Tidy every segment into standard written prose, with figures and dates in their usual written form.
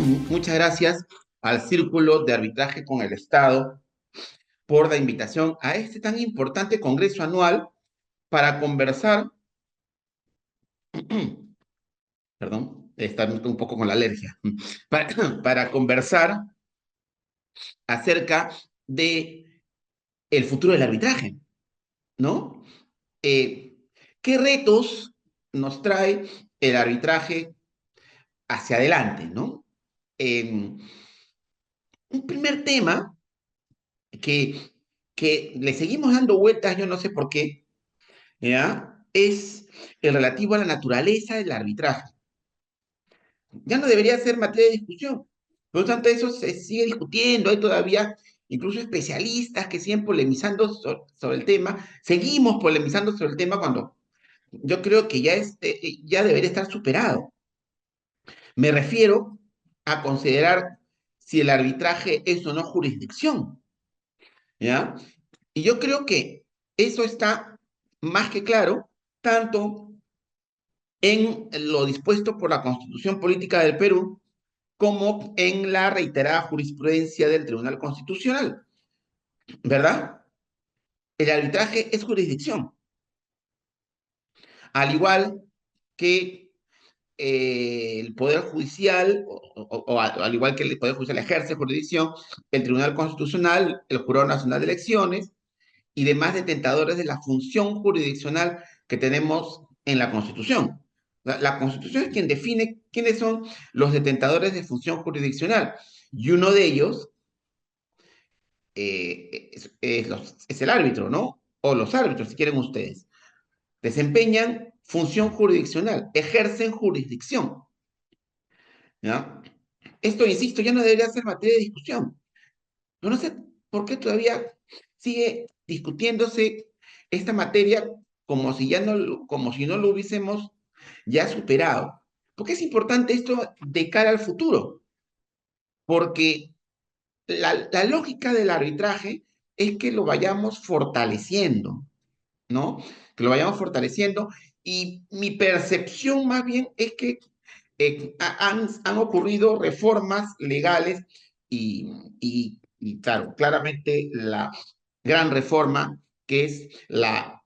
Muchas gracias al Círculo de Arbitraje con el Estado por la invitación a este tan importante congreso anual para conversar, perdón, está un poco con la alergia, para conversar acerca de el futuro del arbitraje, ¿no? Eh, ¿Qué retos nos trae el arbitraje hacia adelante, ¿no? Eh, un primer tema que, que le seguimos dando vueltas, yo no sé por qué, ¿ya? Es el relativo a la naturaleza del arbitraje. Ya no debería ser materia de discusión. Por lo tanto, eso se sigue discutiendo. Hay todavía incluso especialistas que siguen polemizando sobre el tema. Seguimos polemizando sobre el tema cuando yo creo que ya debería estar superado. Me refiero a considerar si el arbitraje es o no jurisdicción, ¿ya? Y yo creo que eso está más que claro, tanto en lo dispuesto por la Constitución Política del Perú, como en la reiterada jurisprudencia del Tribunal Constitucional, ¿verdad? El arbitraje es jurisdicción, al igual que el Poder Judicial, al igual que el Poder Judicial ejerce jurisdicción, el Tribunal Constitucional, el Jurado Nacional de Elecciones y demás detentadores de la función jurisdiccional que tenemos en la Constitución. La Constitución es quien define quiénes son los detentadores de función jurisdiccional, y uno de ellos es el árbitro, ¿no? O los árbitros, si quieren ustedes. Desempeñan función jurisdiccional, ejercen jurisdicción, ¿ya? Esto, insisto, ya no debería ser materia de discusión. Yo no sé por qué todavía sigue discutiéndose esta materia como si no lo hubiésemos ya superado. ¿Por qué es importante esto de cara al futuro? Porque la lógica del arbitraje es que lo vayamos fortaleciendo, ¿no? Que lo vayamos fortaleciendo. Y mi percepción más bien es que han ocurrido reformas legales y claro, claramente la gran reforma que es la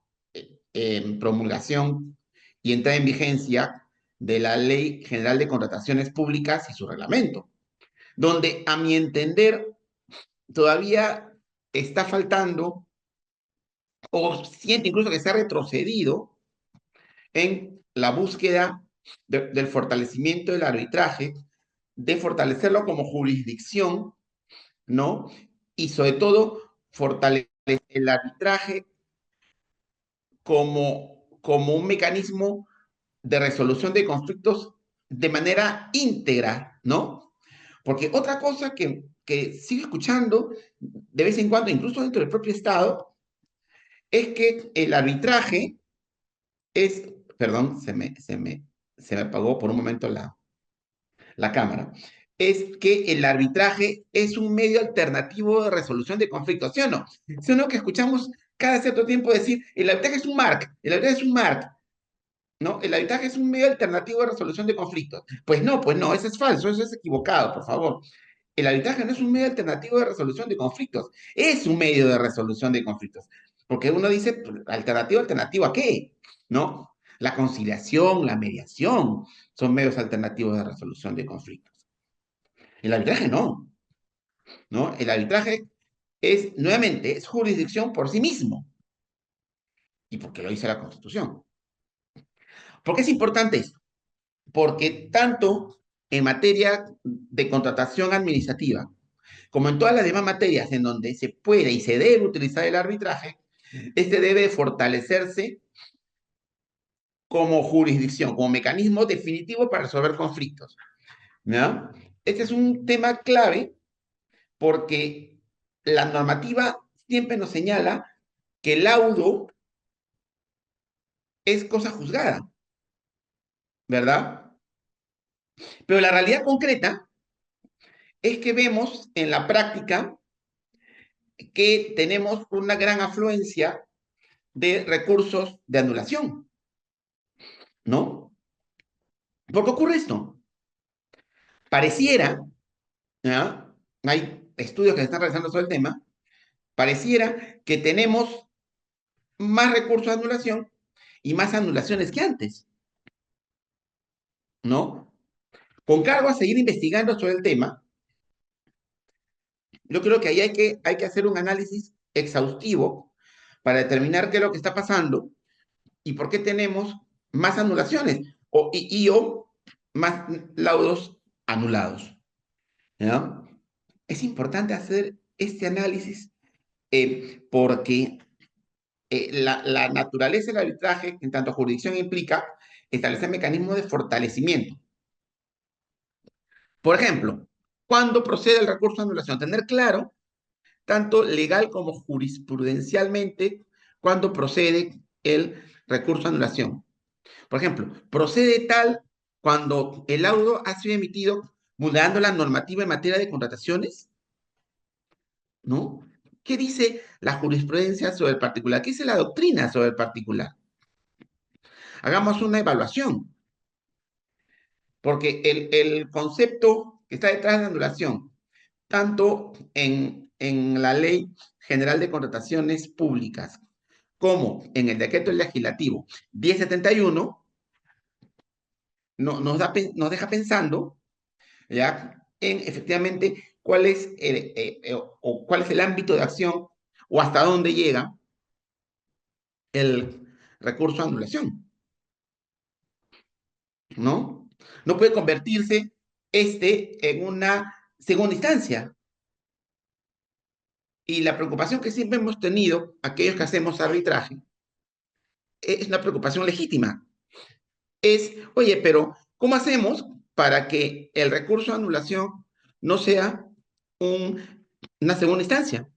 promulgación y entrada en vigencia de la Ley General de Contrataciones Públicas y su reglamento, donde a mi entender todavía está faltando o siente incluso que se ha retrocedido en la búsqueda del fortalecimiento del arbitraje, de fortalecerlo como jurisdicción, ¿no? Y sobre todo, fortalecer el arbitraje como un mecanismo de resolución de conflictos de manera íntegra, ¿no? Porque otra cosa que sigo escuchando de vez en cuando, incluso dentro del propio Estado, es que el arbitraje es, perdón, se me apagó por un momento la cámara, es que el arbitraje es un medio alternativo de resolución de conflictos, ¿sí o no? ¿Sí o no que escuchamos cada cierto tiempo decir, el arbitraje es un MARC, el arbitraje es un MARC, ¿no? El arbitraje es un medio alternativo de resolución de conflictos. Pues no, eso es falso, eso es equivocado, por favor. El arbitraje no es un medio alternativo de resolución de conflictos, es un medio de resolución de conflictos. Porque uno dice, pues, alternativo, alternativo a qué, ¿no? La conciliación, la mediación son medios alternativos de resolución de conflictos. El arbitraje no, ¿no? El arbitraje es, nuevamente, es jurisdicción por sí mismo y porque lo dice la Constitución. ¿Por qué es importante esto? Porque tanto en materia de contratación administrativa como en todas las demás materias en donde se puede y se debe utilizar el arbitraje, este debe fortalecerse como jurisdicción, como mecanismo definitivo para resolver conflictos, ¿no? Este es un tema clave porque la normativa siempre nos señala que el laudo es cosa juzgada, ¿verdad? Pero la realidad concreta es que vemos en la práctica que tenemos una gran afluencia de recursos de anulación, ¿no? ¿Por qué ocurre esto? Pareciera ¿ya? Hay estudios que se están realizando sobre el tema, pareciera que tenemos más recursos de anulación y más anulaciones que antes, ¿no? Con cargo a seguir investigando sobre el tema, yo creo que ahí hay que hacer un análisis exhaustivo para determinar qué es lo que está pasando y por qué tenemos más anulaciones o más laudos anulados, ¿ya? Es importante hacer este análisis porque la naturaleza del arbitraje, en tanto jurisdicción, implica establecer mecanismos de fortalecimiento. Por ejemplo, ¿cuándo procede el recurso de anulación? Tener claro, tanto legal como jurisprudencialmente, cuándo procede el recurso de anulación. Por ejemplo, procede tal cuando el laudo ha sido emitido vulnerando la normativa en materia de contrataciones, ¿no? ¿Qué dice la jurisprudencia sobre el particular? ¿Qué dice la doctrina sobre el particular? Hagamos una evaluación, porque el concepto que está detrás de la anulación, tanto en la Ley General de Contrataciones Públicas como en el decreto legislativo 1071, nos deja pensando, ¿ya? En efectivamente cuál es el ámbito de acción o hasta dónde llega el recurso a anulación, ¿no? No puede convertirse en una segunda instancia. Y la preocupación que siempre hemos tenido, aquellos que hacemos arbitraje, es una preocupación legítima. Oye, pero ¿cómo hacemos para que el recurso de anulación no sea un, una segunda instancia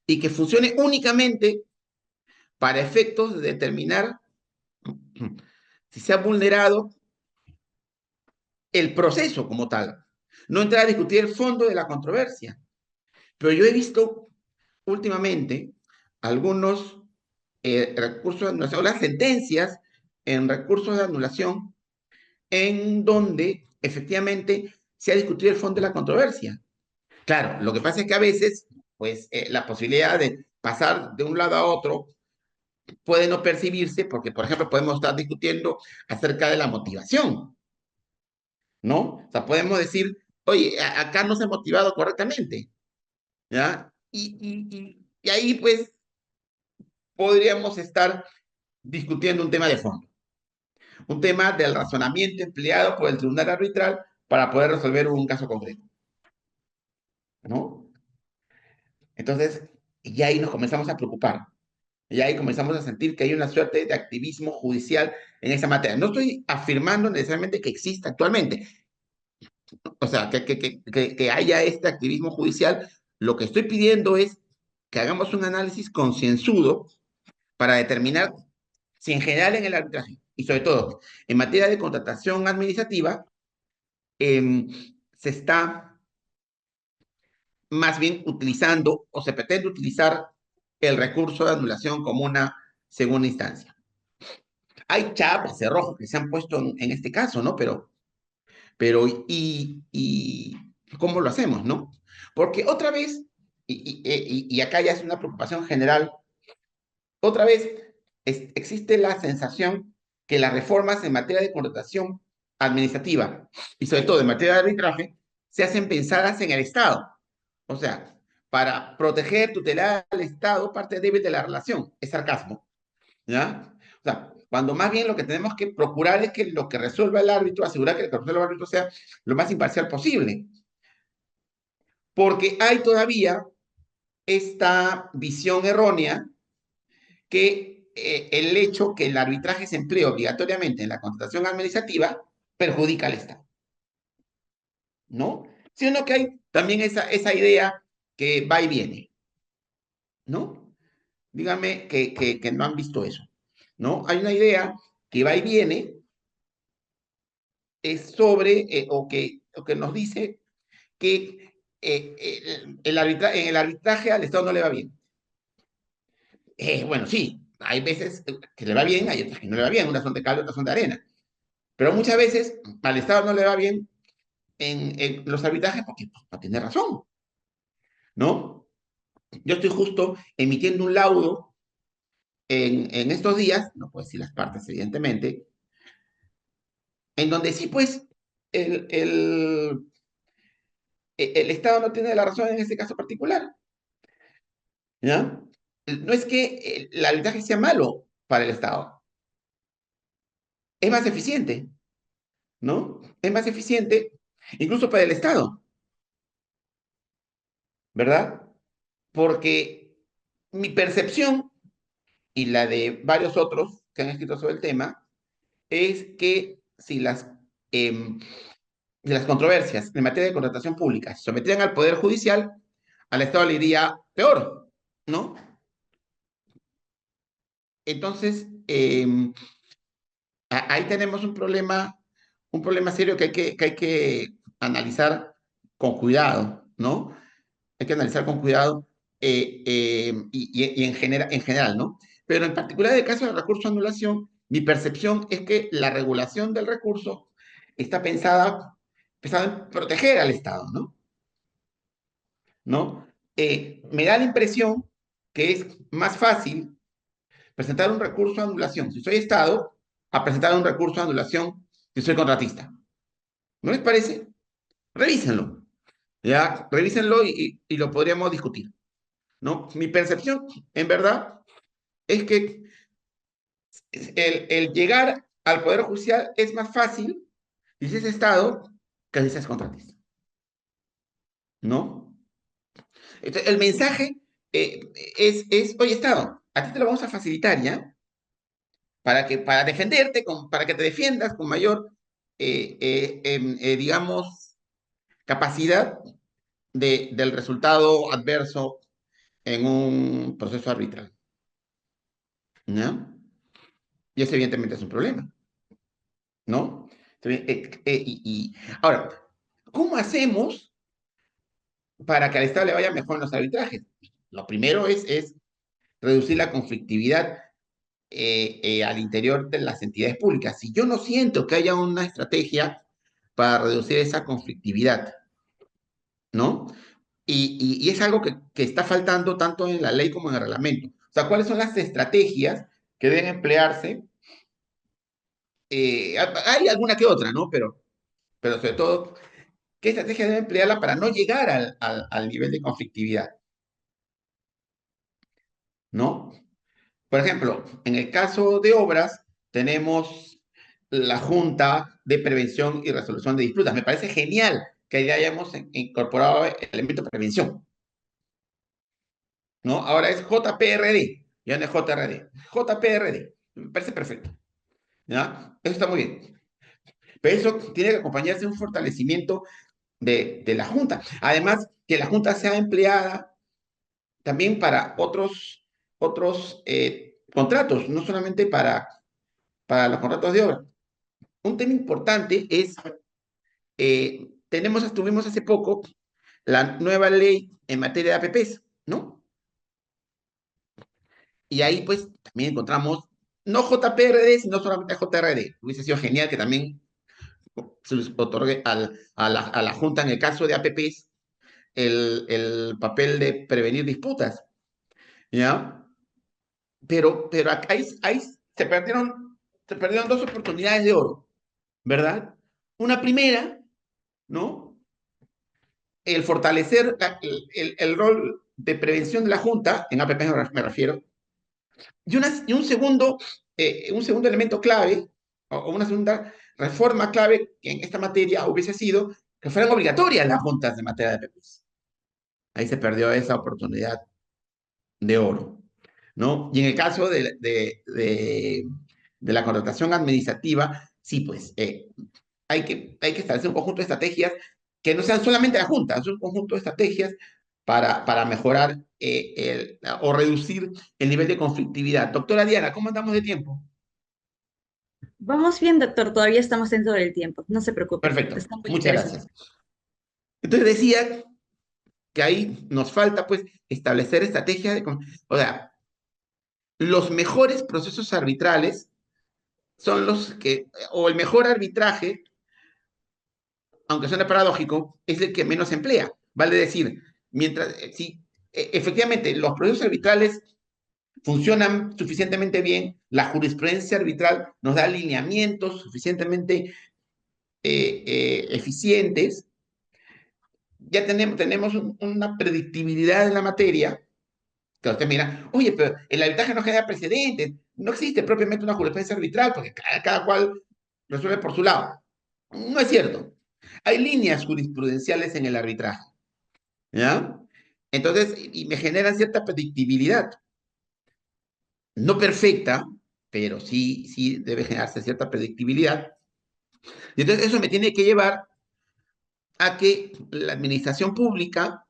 y que funcione únicamente para efectos de determinar si se ha vulnerado el proceso como tal? No entrar a discutir el fondo de la controversia. Pero yo he visto últimamente algunos recursos de anulación, o las sentencias en recursos de anulación, en donde efectivamente se ha discutido el fondo de la controversia. Claro, lo que pasa es que a veces, pues, la posibilidad de pasar de un lado a otro puede no percibirse porque, por ejemplo, podemos estar discutiendo acerca de la motivación, ¿no? O sea, podemos decir, oye, acá no se ha motivado correctamente, ¿ya? Y ahí, pues, podríamos estar discutiendo un tema de fondo, un tema del razonamiento empleado por el tribunal arbitral para poder resolver un caso concreto, ¿no? Entonces, ya ahí nos comenzamos a preocupar, y ahí comenzamos a sentir que hay una suerte de activismo judicial en esa materia. No estoy afirmando necesariamente que exista actualmente, o sea, que haya este activismo judicial. Lo que estoy pidiendo es que hagamos un análisis concienzudo para determinar si en general en el arbitraje, y sobre todo en materia de contratación administrativa, eh, se está más bien utilizando o se pretende utilizar el recurso de anulación como una segunda instancia. Hay chapas, cerrojos que se han puesto en este caso, ¿no? Pero y ¿cómo lo hacemos, no? Porque otra vez, y acá ya es una preocupación general, otra vez existe la sensación que las reformas en materia de contratación administrativa y sobre todo en materia de arbitraje se hacen pensadas en el Estado. O sea, para proteger, tutelar al Estado, parte débil de la relación. Es sarcasmo, ¿ya? O sea, cuando más bien lo que tenemos que procurar es que lo que resuelva el árbitro, asegurar que lo que resuelva el árbitro sea lo más imparcial posible. Porque hay todavía esta visión errónea que el hecho que el arbitraje se emplee obligatoriamente en la contratación administrativa perjudica al Estado, ¿no? Sino que hay también esa idea que va y viene, ¿no? Díganme que no han visto eso, ¿no? Hay una idea que va y viene sobre, o que nos dice que en el arbitraje al Estado no le va bien. Bueno, sí, hay veces que le va bien, hay otras que no le va bien, unas son de cal, otras son de arena. Pero muchas veces al Estado no le va bien en los arbitrajes porque pues, no tiene razón, ¿no? Yo estoy justo emitiendo un laudo en estos días, no puedo decir las partes, evidentemente, en donde sí, pues, el, el, el Estado no tiene la razón en este caso particular, ¿ya? No es que el arbitraje sea malo para el Estado, es más eficiente, ¿no? Es más eficiente incluso para el Estado, ¿verdad? Porque mi percepción y la de varios otros que han escrito sobre el tema es que si las controversias en materia de contratación pública se sometían al Poder Judicial, al Estado le iría peor, ¿no? Entonces, ahí tenemos un problema serio que hay que analizar con cuidado, ¿no? Hay que analizar con cuidado y en general, ¿no? Pero en particular en el caso del recurso de anulación, mi percepción es que la regulación del recurso está pensada en proteger al Estado, ¿no? ¿No? Me da la impresión que es más fácil presentar un recurso de anulación si soy Estado a presentar un recurso de anulación si soy contratista. ¿No les parece? Revísenlo, ¿ya? Revísenlo y lo podríamos discutir, ¿no? Mi percepción, en verdad, es que el llegar al Poder Judicial es más fácil si es Estado que si es contratista, ¿no? Entonces, el mensaje oye, Estado, a ti te lo vamos a facilitar, ¿ya? Para defenderte, para que te defiendas con mayor, digamos, capacidad del resultado adverso en un proceso arbitral, ¿no? Y eso evidentemente es un problema, ¿no? Ahora, ¿cómo hacemos para que al Estado le vaya mejor en los arbitrajes? Lo primero es reducir la conflictividad al interior de las entidades públicas. Si yo no siento que haya una estrategia para reducir esa conflictividad, ¿no? Y es algo que está faltando tanto en la ley como en el reglamento. O sea, ¿cuáles son las estrategias que deben emplearse? Hay alguna que otra, ¿no? Pero sobre todo, ¿qué estrategia debe emplearla para no llegar al nivel de conflictividad? ¿No? Por ejemplo, en el caso de obras, tenemos la Junta de Prevención y Resolución de Disputas. Me parece genial que ya hayamos incorporado el elemento de prevención, ¿no? Ahora es JPRD, ya no es JRD, JPRD. Me parece perfecto, ¿ya? Eso está muy bien. Pero eso tiene que acompañarse de un fortalecimiento de la Junta. Además, que la Junta sea empleada también para otros contratos, no solamente para los contratos de obra. Un tema importante es, tuvimos hace poco la nueva ley en materia de APPs, ¿no? Y ahí pues también encontramos, no JPRD, sino solamente JRD. Hubiese sido genial que también se les otorgue a la Junta en el caso de APPs el papel de prevenir disputas, ¿ya? Pero ahí se perdieron dos oportunidades de oro, ¿verdad? Una primera, ¿no? El fortalecer el rol de prevención de la Junta, en APP me refiero, y un segundo elemento clave, o una segunda reforma clave en esta materia hubiese sido que fueran obligatorias las juntas de materia de APPs. Ahí se perdió esa oportunidad de oro, ¿no? Y en el caso de la contratación administrativa, sí, pues hay que establecer un conjunto de estrategias que no sean solamente la Junta, es un conjunto de estrategias para mejorar o reducir el nivel de conflictividad. Doctora Diana, ¿cómo andamos de tiempo? Vamos bien, doctor, todavía estamos dentro del tiempo, no se preocupe, Perfecto, está muy muchas interesante. gracias. Entonces decía que ahí nos falta pues establecer estrategias o sea, los mejores procesos arbitrales son o el mejor arbitraje aunque suene paradójico, es el que menos emplea. Vale decir, mientras, si efectivamente los procesos arbitrales funcionan suficientemente bien, la jurisprudencia arbitral nos da alineamientos suficientemente eficientes, ya tenemos una predictibilidad en la materia, que usted mira, oye, pero el arbitraje no genera precedentes, no existe propiamente una jurisprudencia arbitral, porque cada cual resuelve por su lado. No es cierto. Hay líneas jurisprudenciales en el arbitraje, ¿ya? Entonces, y me generan cierta predictibilidad, no perfecta, pero sí debe generarse cierta predictibilidad. Y entonces eso me tiene que llevar a que la administración pública,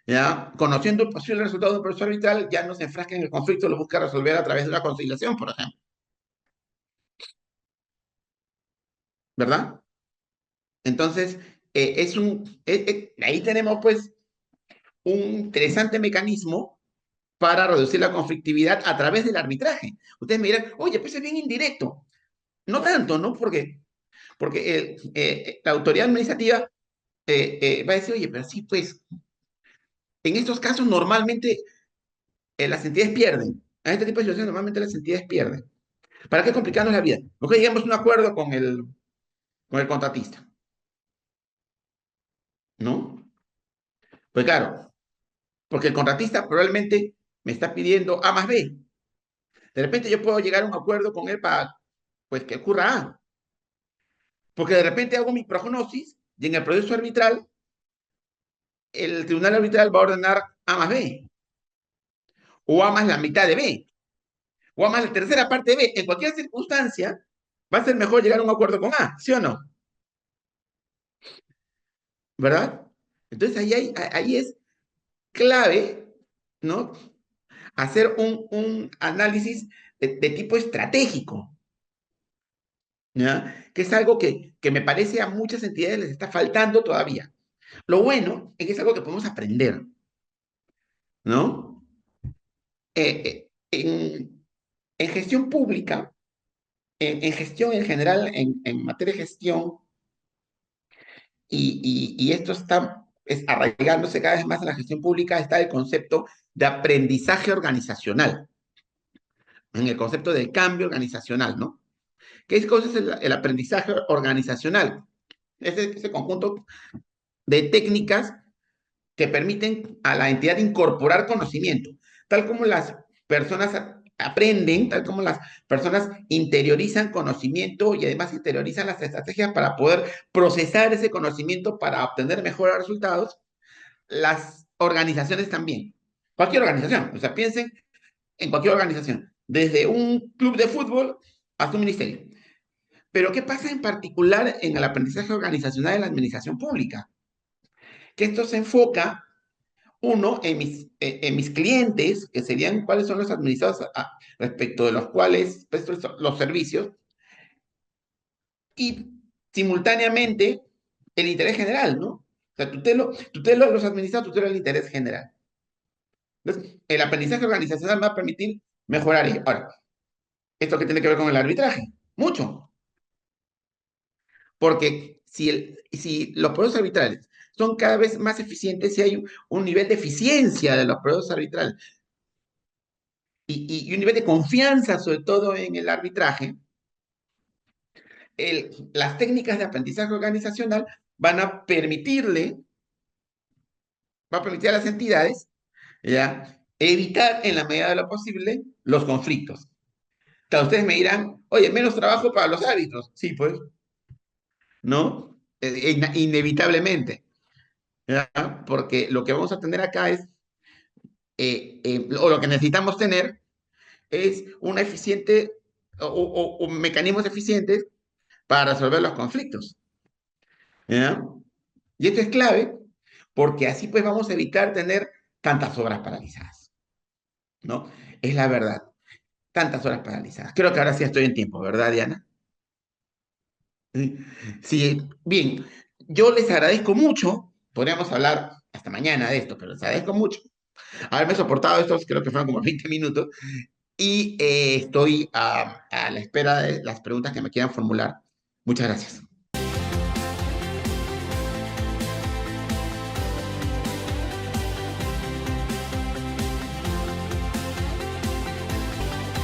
¿ya? Conociendo el posible resultado de un proceso arbitral, ya no se enfrasca en el conflicto, lo busca resolver a través de una conciliación, por ejemplo, ¿verdad? Entonces, ahí tenemos pues un interesante mecanismo para reducir la conflictividad a través del arbitraje. Ustedes me dirán, oye, pues es bien indirecto. No tanto, ¿no? Porque la autoridad administrativa va a decir, oye, pero sí, pues, en estos casos normalmente las entidades pierden. En este tipo de situaciones normalmente las entidades pierden. ¿Para qué complicarnos la vida? Mejor llegamos a un acuerdo con el contratista, ¿no? Pues claro, porque el contratista probablemente me está pidiendo A más B. De repente yo puedo llegar a un acuerdo con él para, pues, que ocurra A. Porque de repente hago mi prognosis y en el proceso arbitral, el tribunal arbitral va a ordenar A más B, o A más la mitad de B, o A más la tercera parte de B. En cualquier circunstancia, va a ser mejor llegar a un acuerdo con A, ¿sí o no? ¿Verdad? Entonces ahí es clave, ¿no? Hacer un análisis de tipo estratégico, ¿ya? Que es algo que me parece a muchas entidades les está faltando todavía. Lo bueno es que es algo que podemos aprender, ¿no? En gestión pública, en gestión en general, en materia de gestión, y esto está arraigándose cada vez más en la gestión pública, está el concepto de aprendizaje organizacional, en el concepto del cambio organizacional, ¿no? ¿Qué cosa es el aprendizaje organizacional? Ese conjunto de técnicas que permiten a la entidad incorporar conocimiento, tal como las personas aprenden, tal como las personas interiorizan conocimiento y además interiorizan las estrategias para poder procesar ese conocimiento para obtener mejores resultados, las organizaciones también. Cualquier organización, o sea, piensen en cualquier organización, desde un club de fútbol hasta un ministerio. Pero ¿qué pasa en particular en el aprendizaje organizacional de la administración pública? Que esto se enfoca, uno, en mis clientes, que serían cuáles son los administrados respecto de los cuales presto los servicios, y simultáneamente el interés general, ¿no? O sea, tutelo a los administrados, tutelo el interés general. Entonces, el aprendizaje organizacional me va a permitir mejorar ello. Ahora, ¿esto qué tiene que ver con el arbitraje? Mucho. Porque si los procesos arbitrales son cada vez más eficientes, si hay un nivel de eficiencia de los procesos arbitrales y un nivel de confianza, sobre todo en el arbitraje, las técnicas de aprendizaje organizacional van a permitirle, va a permitir a las entidades, ¿ya? Evitar en la medida de lo posible los conflictos. Claro, ustedes me dirán, oye, menos trabajo para los árbitros. Sí, pues, ¿no? Inevitablemente, ¿ya? Porque lo que vamos a tener acá es, o lo que necesitamos tener es una eficiente o mecanismos eficientes para resolver los conflictos, ¿ya? Y esto es clave porque así pues vamos a evitar tener tantas obras paralizadas, ¿no? Es la verdad, tantas horas paralizadas. Creo que ahora sí estoy en tiempo, ¿verdad, Diana? Sí, sí, bien, yo les agradezco mucho, podríamos hablar hasta mañana de esto, pero les agradezco mucho haberme soportado estos, creo que fueron como 20 minutos, y estoy a la espera de las preguntas que me quieran formular. Muchas gracias.